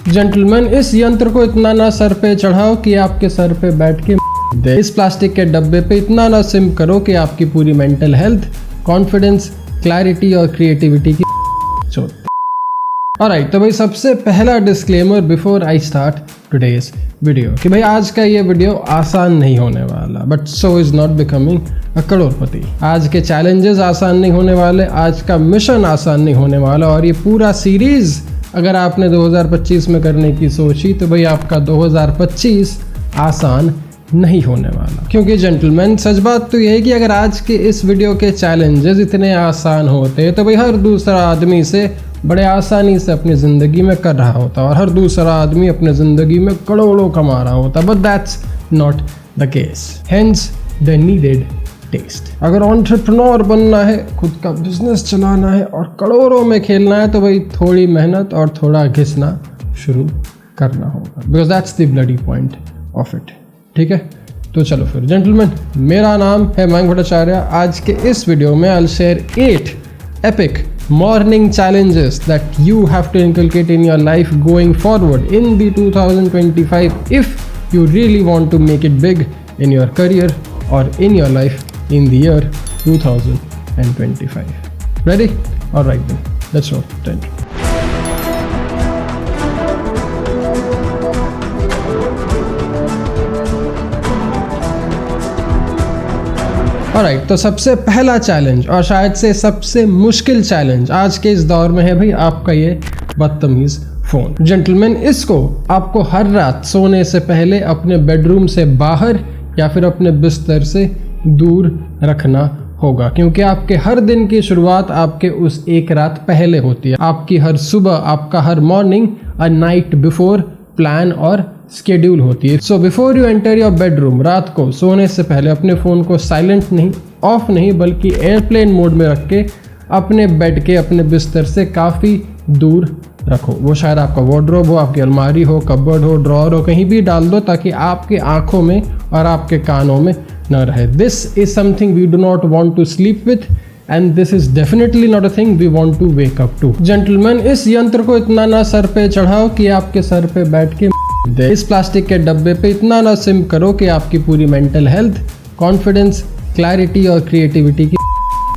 Gentleman, इस यंत्र को इतना ना सर पे चढ़ाओ कि आपके सर पे बैठ के दे। इस प्लास्टिक के डब्बे पे इतना ना सिम करो कि आपकी पूरी मेंटल हेल्थ, कॉन्फिडेंस, क्लैरिटी और क्रिएटिविटी की चोट। ऑलराइट, तो भाई सबसे पहला disclaimer before I start today's video कि भाई आज का ये वीडियो आसान नहीं होने वाला, but so is not becoming a करोड़पति। आज के चैलेंजेस आसान नहीं होने वाले, आज का मिशन आसान नहीं होने वाला, और ये पूरा सीरीज अगर आपने 2025 में करने की सोची तो भाई आपका 2025 आसान नहीं होने वाला। क्योंकि जेंटलमैन, सच बात तो ये है कि अगर आज के इस वीडियो के चैलेंजेस इतने आसान होते तो भाई हर दूसरा आदमी से बड़े आसानी से अपनी ज़िंदगी में कर रहा होता और हर दूसरा आदमी अपने ज़िंदगी में करोड़ों कमा रहा होता, but that's not the case, hence the needed test. अगर एंटरप्रेन्योर बनना है, खुद का बिजनेस चलाना है और करोड़ों में खेलना है तो भाई थोड़ी मेहनत और थोड़ा घिसना शुरू करना होगा, because that's the bloody point of it. ठीक है, तो चलो फिर जेंटलमैन, मेरा नाम है मयंक भट्टाचार्य। आज के इस वीडियो में I will share 8 epic morning challenges that you have to inculcate in your life going forward in the 2025 if you really want to make it big in your career or in your life in the year 2025. Ready? All right then, let's roll. Done. Alright, तो सबसे पहला challenge और शायद से सबसे मुश्किल challenge आज के इस दौर में है भाई आपका ये बदतमीज फोन। जेंटलमैन, इसको आपको हर रात सोने से पहले अपने बेडरूम से बाहर या फिर अपने बिस्तर से दूर रखना होगा, क्योंकि आपके हर दिन की शुरुआत आपके उस एक रात पहले होती है। आपकी हर सुबह, आपका हर morning a night before plan और स्केड्यूल होती है। So before you enter your bedroom, रात को सोने से पहले अपने फ़ोन को साइलेंट नहीं, ऑफ नहीं, बल्कि एयरप्लेन मोड में रख के अपने बेड के, अपने बिस्तर से काफ़ी दूर रखो। वो शायद आपका वार्डरोब हो, आपकी अलमारी हो, कबर्ड हो, ड्रॉअर हो, कहीं भी डाल दो ताकि आपके आँखों में और आपके कानों में न रहे। This is something we do not want to sleep with and this is definitely not a thing we want to wake up to. Gentleman, इस यंत्र को इतना ना सर पे चढ़ाओ कि आपके सर पे बैठ के दे। इस प्लास्टिक के डब्बे पे इतना ना सिम करो कि आपकी पूरी मेंटल हेल्थ, कॉन्फिडेंस, क्लैरिटी और क्रिएटिविटी की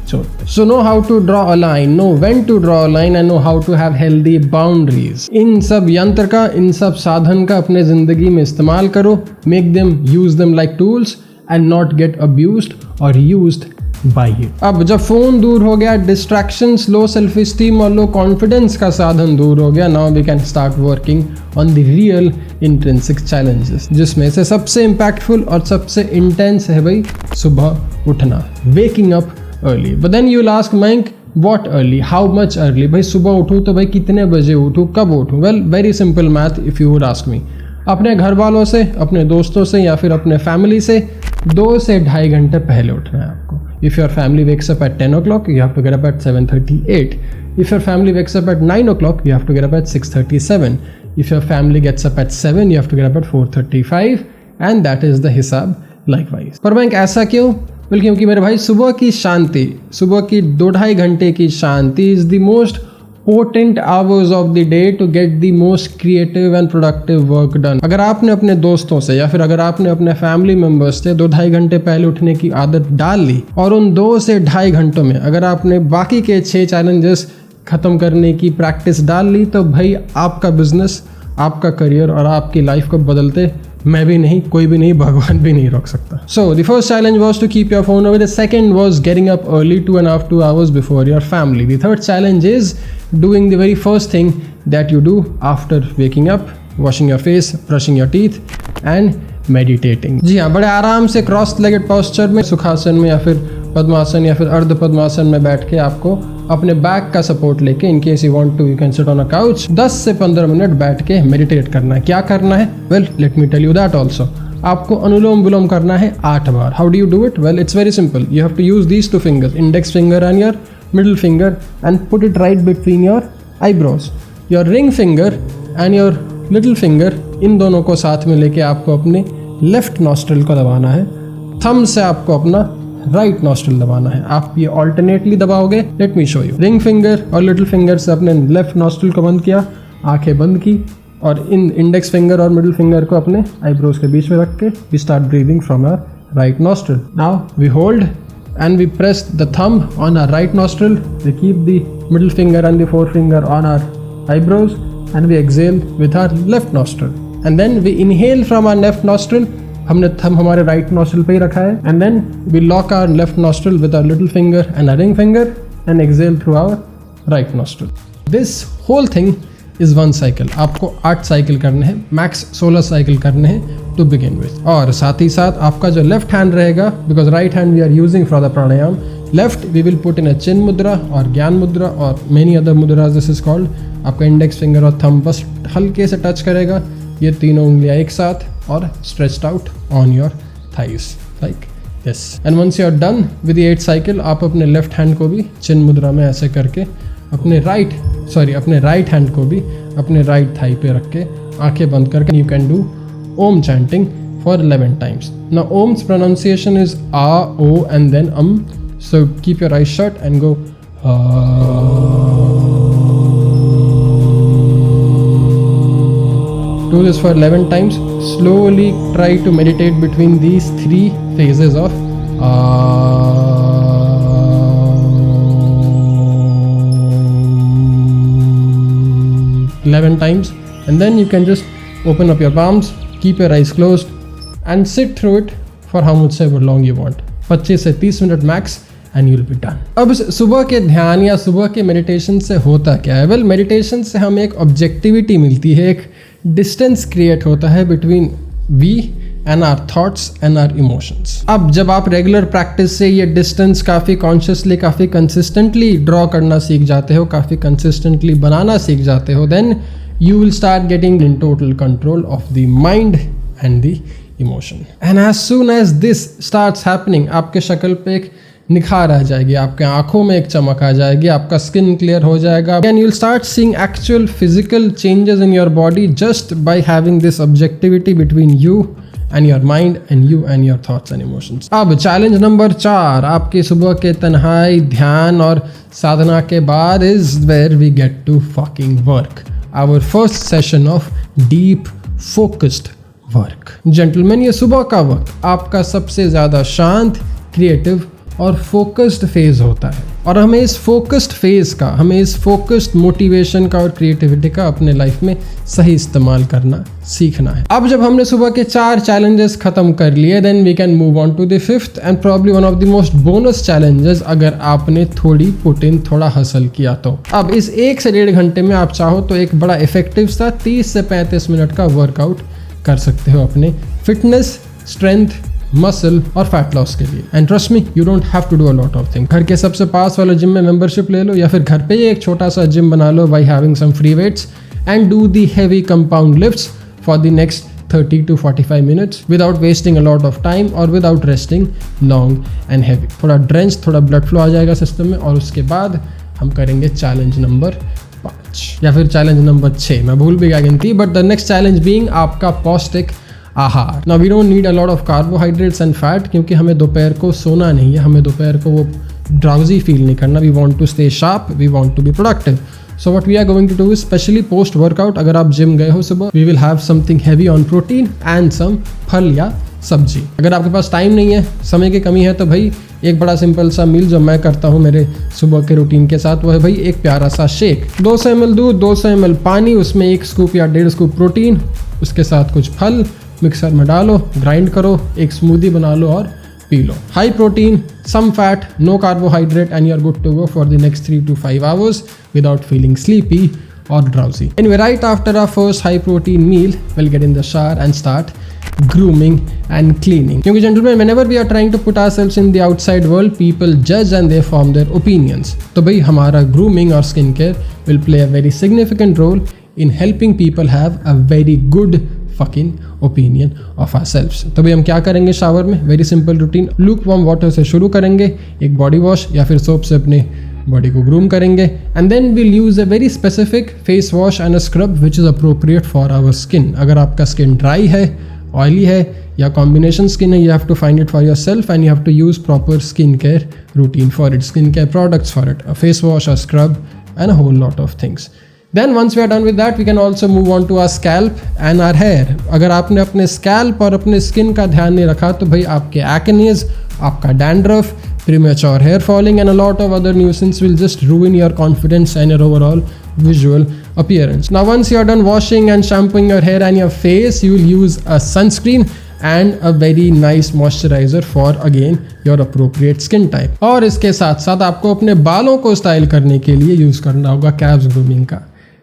चोट। So know how to draw a line, know when to draw a line and know how to have healthy boundaries. इन सब यंत्र का, इन सब साधन का अपने जिंदगी में इस्तेमाल करो। Make them, use them like tools and not gate abused और यूज्ड बाय यू। अब जब फोन दूर हो गया, डिस्ट्रैक्शंस, लो सेल्फ स्टीम और लो कॉन्फिडेंस का साधन दूर हो गया, now we can start working on the real intrinsic challenges, जिसमें से सबसे इम्पैक्टफुल और सबसे इंटेंस है भाई सुबह उठना, waking up early. But then you will ask Mayank, what early, how much early? भाई सुबह उठूँ तो भाई कितने बजे उठूँ, कब उठूँ? Well, very simple math if you would ask me. अपने घर वालों से, अपने दोस्तों से या फिर अपने फैमिली से 2 से 2.5 घंटे पहले उठना है आपको। If your family wakes up at 10 o'clock, you have to get up at 7:38. If your family wakes up at 9 o'clock, you have to get up at 6:37. If your family gets up at 7, you have to get up at 4:35. And that is the हिसाब likewise. पर bank ऐसा क्यों? Well, क्योंकि मेरे भाई सुबह की शांति, सुबह की 2-2.5 घंटे की शांति is the most potent hours of the day to get the most creative and productive work done. अगर आपने अपने दोस्तों से या फिर अगर आपने अपने फैमिली मेम्बर्स से 2-2.5 घंटे पहले उठने की आदत डाल ली और उन 2 से 2.5 घंटों में अगर आपने बाकी के 6 चैलेंजेस खत्म करने की प्रैक्टिस डाल ली तो भाई आपका बिजनेस, आपका करियर और आपकी लाइफ को बदलते मैं भी नहीं, कोई भी नहीं, भगवान भी नहीं रोक सकता। So the first challenge was to keep your phone away. The second was getting up early 2.5 hours before your family. The third challenge is doing the very first thing that you do after waking up, washing your face, brushing your teeth and meditating. जी हाँ, बड़े आराम से cross legged posture में, सुखासन में या फिर पद्मासन या फिर अर्ध पद्मासन में बैठ के आपको अपने बैक का सपोर्ट लेके, in case you want to you can sit on a couch, 10 से 15 मिनट बैठ के मेडिटेट करना है। क्या करना है? Well, let me tell you that also. आपको अनुलोम विलोम करना है 8 बार। How do you do it? Well, it's very simple. You have to use these 2 fingers, index finger and your middle finger, and put it right between your eyebrows. Your ring finger and your little finger, इन दोनों को साथ में लेके आपको अपने left nostril को दबाना है। थंब से आपको अपना राइट नॉस्ट्रिल दबाना है। आप ये ऑल्टरनेटली दबाओगे। Let me show you. Ring finger और लिटिल फिंगर से अपने लेफ्ट नॉस्ट्रिल को बंद किया, आंखें बंद की, और इन इंडेक्स फिंगर और मिडिल फिंगर को अपने आईब्रोज के बीच में रख के we start breathing from our right nostril. Now we hold and we press the thumb on our right nostril. We keep the middle finger and the forefinger on our eyebrows and we exhale with our left nostril. And then we inhale from our left nostril. हमने thumb हमारे right nostril पे ही रखा है. And then we lock our left nostril with our little finger and our ring finger and exhale through our right nostril. This whole thing is one cycle. आपको 8 cycle करने हैं, max 16 cycle करने हैं to begin with. और साथ ही साथ आपका जो लेफ्ट हैंड रहेगा, because right hand we are using for the pranayama, left we will put in a chin mudra और ज्ञान मुद्रा और many other mudras this is called. आपका इंडेक्स फिंगर और थंब बस हल्के से टच करेगा, ये तीनों उंगलियां एक साथ और stretched out on your thighs like this. And once you are done with the 8 cycle, आप अपने लेफ्ट हैंड को भी चिन मुद्रा में ऐसे करके अपने राइट हैंड को भी अपने राइट थाई पे रख के आंखें बंद करके you can do Om chanting for 11 times. Now Om's pronunciation is A, O and then So keep your eyes shut and go Do this for 11 times. Slowly try to meditate between these 3 phases of 11 times, and then you can just open up your palms, keep your eyes closed and sit through it for how much ever long you want. 25 से 30 minute max and you'll be done. अब सुबह के ध्यान या सुबह के meditation से होता क्या है? वेल, मेडिटेशन से हमें एक ऑब्जेक्टिविटी मिलती है, एक डिस्टेंस क्रिएट होता है between we and our thoughts and our emotions. अब जब आप रेगुलर प्रैक्टिस से ये डिस्टेंस काफ़ी कॉन्शियसली, काफ़ी कंसिस्टेंटली ड्रॉ करना सीख जाते हो, काफ़ी कंसिस्टेंटली बनाना सीख जाते हो, then you will start getting in total control of the mind and the emotion. And as soon as this starts happening, आपके शक्ल पे एक निखार आ जाएगी, आपके आंखों में एक चमक आ जाएगी, आपका स्किन क्लियर हो जाएगा and you'll start seeing actual physical changes in your body just by having this objectivity between you and your mind and you and your thoughts and emotions. अब चैलेंज नंबर 4 आपकी सुबह के तन्हाई, ध्यान और साधना के बाद is where we get to fucking work. Our first session of deep focused work. Gentlemen, ये सुबह का वक्त आपका सबसे ज़्यादा शांत, क्रिएटिव और फोकस्ड फेज होता है और हमें इस फोकस्ड फेज का, हमें इस फोकस्ड मोटिवेशन का और क्रिएटिविटी का अपने लाइफ में सही इस्तेमाल करना सीखना है. अब जब हमने सुबह के 4 चैलेंजेस खत्म कर लिए, then we can move on to the 5th and probably one of the most bonus challenges अगर आपने थोड़ी पुट इन, थोड़ा हसल किया तो. अब इस 1 से 1.5 घंटे में आप चाहो तो एक बड़ा इफेक्टिव सा 30 से 35 मिनट का वर्कआउट कर सकते हो अपने फिटनेस, स्ट्रेंथ, मसल और फैट लॉस के लिए. And trust me, you don't have to do a lot of thing. घर के सबसे पास वाले जिम में मेंबरशिप ले लो या फिर घर पे ही एक छोटा सा जिम बना लो by having some free weights and do the heavy compound lifts for the next 30 to 45 minutes without wasting a lot of time or without resting long and heavy. थोड़ा ड्रेंच, थोड़ा ब्लड फ्लो आ जाएगा system में और उसके बाद हम करेंगे challenge number 5 या फिर चैलेंज नंबर 6, मैं भूल भी गया गिनती. But the next challenge being आपका पौष्टिक आहार. Now we don't need a lot of carbohydrates and fat क्योंकि हमें दोपहर को सोना नहीं है, हमें दोपहर को वो ड्राउजी फील नहीं करना. We want to stay sharp, we want to be productive. So what we are going to do is, especially post workout, अगर आप जिम गए हो सुबह, we will have something heavy on protein and some फल या सब्जी. अगर आपके पास टाइम नहीं है, समय की कमी है, तो भाई एक बड़ा सिंपल सा मील जो मैं करता हूँ मेरे सुबह के रूटीन के साथ, वो है भाई एक प्यारा सा शेक. 200 ml दूध, 200 ml पानी, उसमें 1 स्कूप या 1.5 स्कूप प्रोटीन, उसके साथ कुछ फल मिक्सर में डालो, ग्राइंड करो, एक स्मूदी बना लो और पी लो. High protein, some fat, no carbohydrate and you are good to go for the next 3 to 5 hours without feeling sleepy or drowsy. Anyway, right after our first high protein meal, we'll get in the shower and start grooming and cleaning. क्योंकि gentlemen, whenever we are trying to put ourselves in the outside world, people judge and they form their opinions. तो भाई हमारा grooming और skin care will play a very significant role in helping people have a very good fucking opinion of ourselves. तो भाई हम क्या करेंगे shower में? Very simple routine. Look warm water से शुरू करेंगे, एक बॉडी वॉश या फिर सोप से अपने बॉडी को ग्रूम करेंगे and then will use a very specific face wash and a scrub which is appropriate for our skin. अगर आपका स्किन ड्राई है, ऑयली है या कॉम्बिनेशन स्किन है, you have to find it for yourself and you have to use proper skin care routine for it, skin care products for it, a face wash, a scrub and a whole lot of things. Then once we are done with that, we can also move on to our scalp and our hair. अगर आपने अपने scalp और अपने skin का ध्यान नहीं रखा तो भाई आपके acnes, आपका dandruff, premature hair falling and a lot of other nuisance will just ruin your confidence and your overall visual appearance. Now once you are done washing and shampooing your hair and your face, you will use a sunscreen and a very nice moisturizer for again your appropriate skin type. और इसके साथ साथ आपको अपने बालों को style करने के लिए यूज़ करना होगा कैव्स ग्रूमिंग का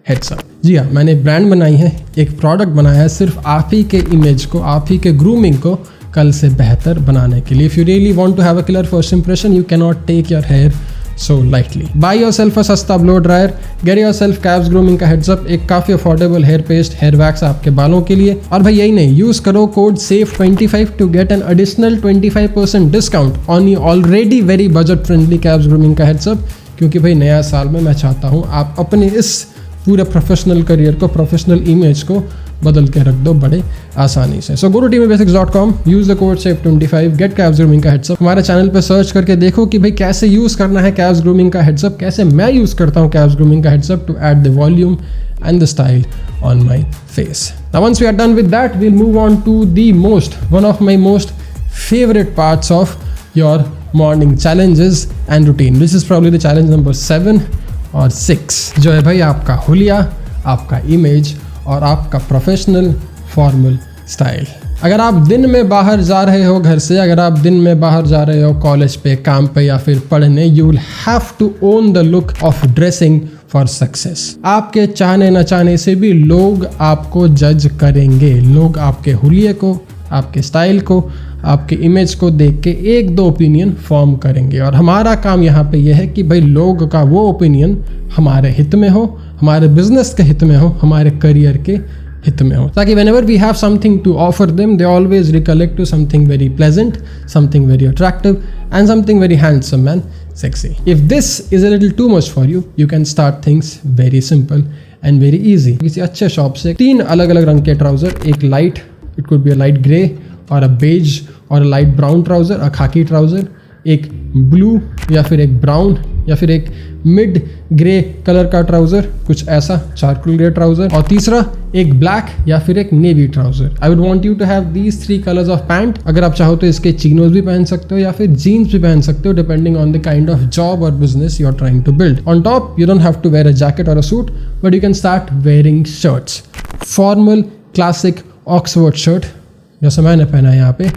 हेड्सअप। जी हाँ, मैंने ब्रांड बनाई है, एक प्रोडक्ट बनाया है सिर्फ आप ही के इमेज को, आप ही के ग्रूमिंग को कल से बेहतर बनाने के लिए। If you really want to have a killer first impression, you can not take your hair so lightly. Buy yourself a सस्ता blow dryer, get yourself कैव्स ग्रूमिंग का हेड्स अप, एक काफ़ी affordable hair paste, hair wax आपके बालों के लिए। और भाई यही नहीं, यूज़ करो code SAFE25 to get an additional 25% discount on your already very budget friendly caves grooming का हेड्स अप, क्योंकि भाई नया साल में मैं चाहता हूँ आप अपने इस पूरे प्रोफेशनल करियर को, प्रोफेशनल इमेज को बदल के रख दो बड़े आसानी से। So go to teamybasics.com, use the code SAFE25, get कैव्स ग्रूमिंग का हेड्सअप। हमारे चैनल पे सर्च करके देखो कि भाई कैसे यूज करना है कैव्स ग्रूमिंग का हेड्सअप, कैसे मैं यूज करता हूँ कैव्स ग्रूमिंग का heads up to add the volume and the style on my face. Now once we are done with that, we'll move on to one of my most favorite parts of your morning challenges and routine, which is probably the challenge number 7 और 6, जो है भाई आपका हुलिया, आपका image और आपका professional formal style. अगर आप दिन में बाहर जा रहे हो घर से, अगर आप दिन में बाहर जा रहे हो कॉलेज पे, काम पे या फिर पढ़ने, you will have to own the look of dressing for success. आपके चाहने न चाहने से भी लोग आपको जज करेंगे, लोग आपके हुलिये को, आपके स्टाइल को, आपके इमेज को देख के एक दो ओपिनियन फॉर्म करेंगे। और हमारा काम यहाँ पे यह है कि भाई लोग का वो ओपिनियन हमारे हित में हो, हमारे बिजनेस के हित में हो, हमारे करियर के हित में हो, ताकि whenever we have something to offer them, they always recollect to something very pleasant, something very attractive and something very handsome and sexy. If this is a little too much for you, you can start things very simple and very easy. किसी अच्छे shop से 3 अलग अलग रंग के trouser, एक light, it could be a light grey और a beige और a light brown trouser, a khaki trouser, एक ब्लू या फिर एक ब्राउन या फिर एक मिड ग्रे कलर का ट्राउजर, कुछ ऐसा चारकोल ग्रे ट्राउजर, और तीसरा एक ब्लैक या फिर एक navy trouser. I would want you to have these 3 colours of pant. अगर आप चाहो तो इसके चिनोज भी पहन सकते हो या फिर जीन्स भी पहन सकते हो, depending on the kind of job और business you are trying to build. On top you don't have to wear a jacket और a suit, but you can start wearing shirts, formal classic Oxford shirt जैसा मैंने पहना है यहाँ पे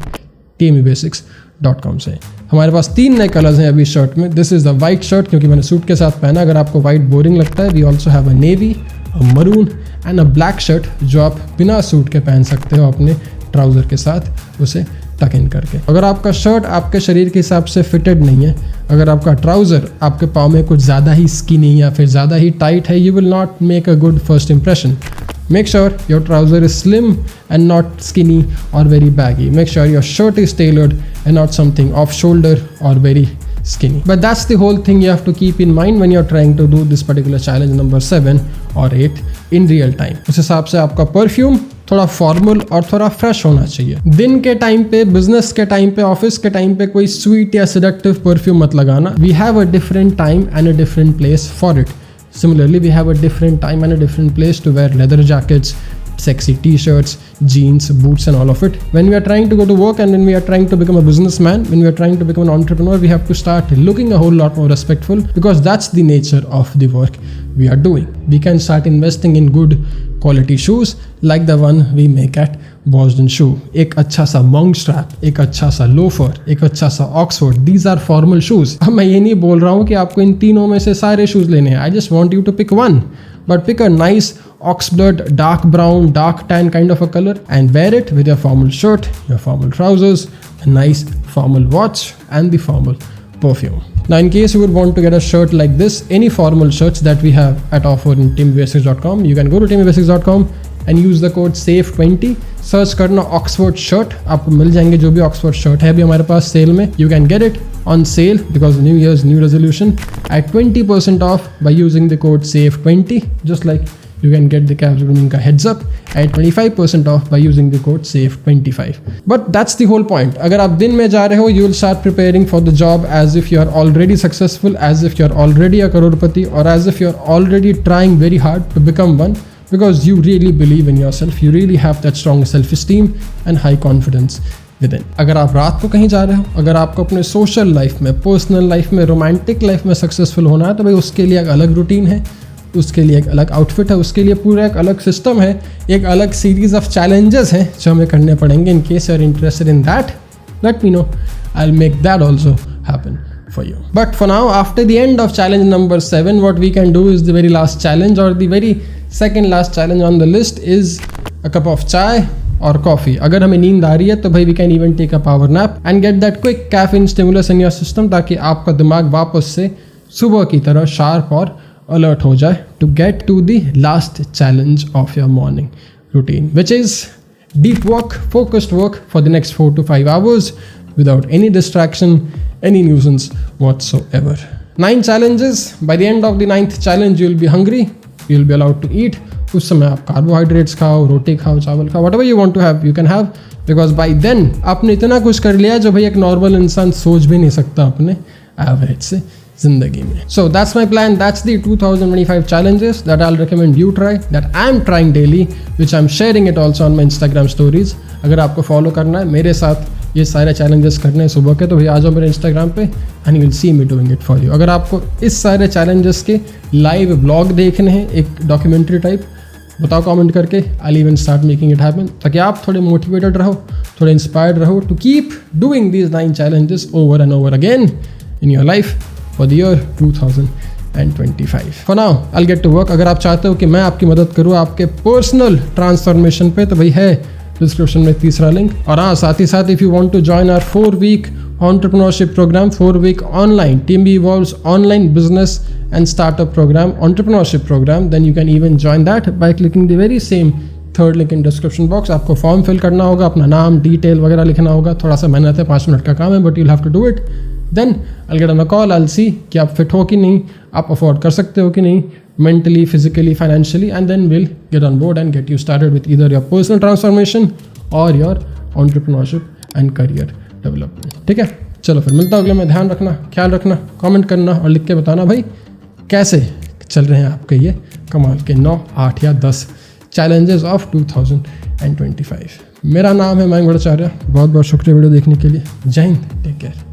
teamybasics.com से। हमारे पास 3 नए कलर्स हैं अभी शर्ट में। This is the white shirt, क्योंकि मैंने सूट के साथ पहना। अगर आपको वाइट बोरिंग लगता है, we also have a navy, a maroon and a black shirt, जो आप बिना सूट के पहन सकते हो अपने ट्राउज़र के साथ, उसे टक इन करके। अगर आपका शर्ट आपके शरीर के हिसाब से फिटेड नहीं है, अगर आपका ट्राउज़र आपके पाँव में कुछ ज़्यादा ही स्किनी या फिर ज़्यादा ही टाइट है, you will not make a good first impression. Make sure your trouser is slim and not skinny or very baggy. Make sure your shirt is tailored and not something off shoulder or very skinny. But that's the whole thing you have to keep in mind when you're trying to do this particular challenge number 7 or 8 in real time. उस हिसाब से आपका perfume थोड़ा formal और थोड़ा fresh होना चाहिए। दिन के टाइम पे, बिजनेस के टाइम पे, ऑफिस के टाइम पे कोई स्वीट या सेडक्टिव परफ्यूम मत लगाना। We have a different time and a different place for it. Similarly, we have a different time and a different place to wear leather jackets, sexy t-shirts, jeans, boots and all of it. When we are trying to go to work and when we are trying to become a businessman, when we are trying to become an entrepreneur, we have to start looking a whole lot more respectful, because that's the nature of the work we are doing. We can start investing in good quality shoes like the one we make at Boston Shoe. एक अच्छा सा monk strap, एक अच्छा सा loafer, एक अच्छा सा Oxford. These are formal shoes. अब मैं ये नहीं बोल रहा हूँ कि आपको इन तीनों में से सारे शूज लेने हैं. I just want you to pick one. But pick a nice oxblood, dark brown, dark tan kind of a color and wear it with your formal shirt, your formal trousers, a nice formal watch and the formal perfume. Now in case you would want to get a shirt like this, any formal shirts that we have at offer in teamybasics.com, you can go to teamybasics.com and use the code SAFE20. Search करना Oxford shirt, आपको मिल जाएंगे जो भी Oxford shirt है अभी हमारे पास cell में. You can get it on sale because New Year's new resolution at 20% off by using the code SAFE20, just like you can get the Capsule Grooming का heads up at 25% off by using the code SAFE25. But that's the whole point. अगर आप दिन में जा रहे हो, you will start preparing for the job as if you are already successful, as if you are already a crorepati, or as if you are already trying very hard to become one, because you really believe in yourself, you really have that strong self-esteem and high confidence within. अगर आप रात को कहीं जा रहे हो, अगर आपको अपने सोशल लाइफ में, पर्सनल लाइफ में, रोमांटिक लाइफ में सक्सेसफुल होना है, तो भाई उसके लिए एक अलग रूटीन है, उसके लिए एक अलग आउटफिट है, उसके लिए पूरा एक अलग सिस्टम है, एक अलग सीरीज ऑफ चैलेंजेस हैं जो हमें करने पड़ेंगे. In case you are interested in that, let me know, I will make that also happen for you. But for now, after the end of challenge number 7, what we can do is the very last challenge, or the very second last challenge on the list, is a cup of chai or coffee. अगर हमें नींद आ रही है तो भाई we can even take a power nap and get that quick caffeine stimulus in your system, ताकि आपका दिमाग वापस से सुबह की तरह शार्प और अलर्ट हो जाए to get to the last challenge of your morning routine, which is deep work, focused work for the next 4 to 5 hours without any distraction, any nuisance whatsoever. 9 challenges. By the end of the 9th challenge, you'll be hungry, you'll be allowed to eat. उस समय आप carbohydrates खाओ, रोटी खाओ, चावल खाओ, whatever you want to have, you can have, because by then आपने इतना कुछ कर लिया जो भाई एक नॉर्मल इंसान सोच भी नहीं सकता अपने एवरेज से जिंदगी में. So that's my plan. That's the 2025 challenges that I'll recommend you try, that I'm trying daily, which I'm sharing it also on my Instagram stories. अगर आपको फॉलो करना है, मेरे साथ ये सारे चैलेंजेस करने हैं सुबह के, तो भाई आ जाओ मेरे इंस्टाग्राम पे and you will see me doing it for you. अगर आपको इस सारे चैलेंजेस के लाइव ब्लॉग देखने हैं, एक डॉक्यूमेंट्री टाइप, बताओ कमेंट करके. I will even start making it happen, ताकि आप थोड़े मोटिवेटेड रहो, थोड़े इंस्पायर्ड रहो to keep doing these 9 challenges over and over again in your life for the year 2025. For now I will get to work. अगर आप चाहते हो कि मैं आपकी मदद करूँ आपके पर्सनल ट्रांसफॉर्मेशन पे, तो भाई है डिस्क्रिप्शन में तीसरा लिंक. और हाँ, साथ ही साथ if you want to join our 4-week entrepreneurship program, 4-week online Team B Evolves online business and startup program, entrepreneurship program, then you can even join that by clicking the very same third link in description box. आपको form fill करना होगा, अपना नाम, detail वगैरह लिखना होगा. थोड़ा सा मेहनत है, 5 मिनट का काम है, but you'll have to do it. Then I'll get on a call, I'll see कि आप फिट हो कि नहीं, आप अफोर्ड कर सकते हो कि नहीं, mentally, physically, financially, and then we'll get on board and get you started with either your personal transformation or your entrepreneurship and career development. ठीक है, चलो फिर मिलता हूँ अगले में. ध्यान रखना, ख्याल रखना, कमेंट करना और लिख के बताना भाई कैसे चल रहे हैं आपके ये कमाल के 9, 8 या 10 challenges of 2025. मेरा नाम है मयंक भट्टाचार्य. बहुत बहुत शुक्रिया वीडियो देखने के लिए. जय हिंद, टेक केयर.